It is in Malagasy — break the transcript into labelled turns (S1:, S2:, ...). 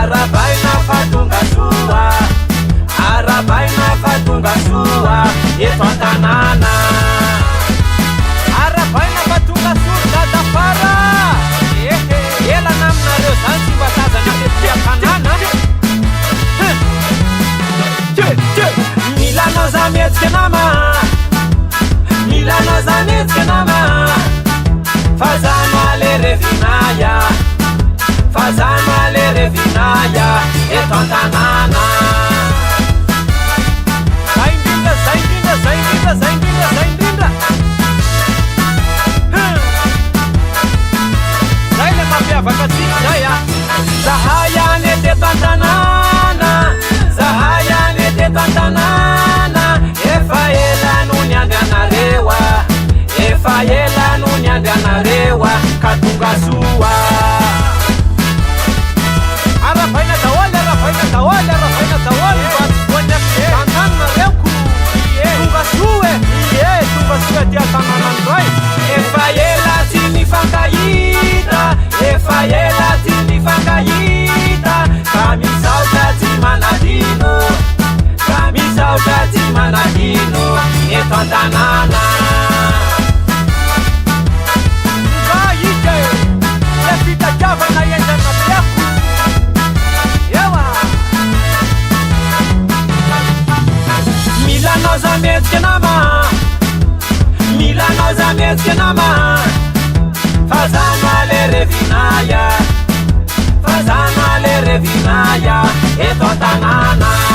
S1: arabaina fatonga soa, arabaina fatonga soa eto an-tanàna. Arabaina fatonga soa dadafara, elana aminareo zany tsy mba tazana tety an-tanàna. Milanao za mihetsika nama, milanao za mihetsika nama, fazano alerevinaya, fazano alerevinaya eto an-tanàna. Zay indrindra, zay indrindra, zay indrindra, zay indrindra, zay indrindra. Zay le mampiavaka atsika zay a. Zahay any eteto an-tanàna, zahay any eteto an-tanàna, efa ela noho ny andrianareo a, efa ela noho ny andrianareo a, ka tonga soa. Arabaina daholy, arabaina daholy, arabaina daholy mba tsy voanyaky an-tananareoko. Tonga soa e, tonga soa ty an-tanàna andray. Efa ela tsy mifankahita, efa ela tsy mifankahita, ka misaotra tsy manadino, ka misaotra tsy manadino eto an-tanàna. Ka ika e, le fitadiavana endrana tiako. Ewa milanao za mihetsika nama, milanao za mihetsika nama, fazano alerevinaya, fazano alerevinaya eto an-tanàna.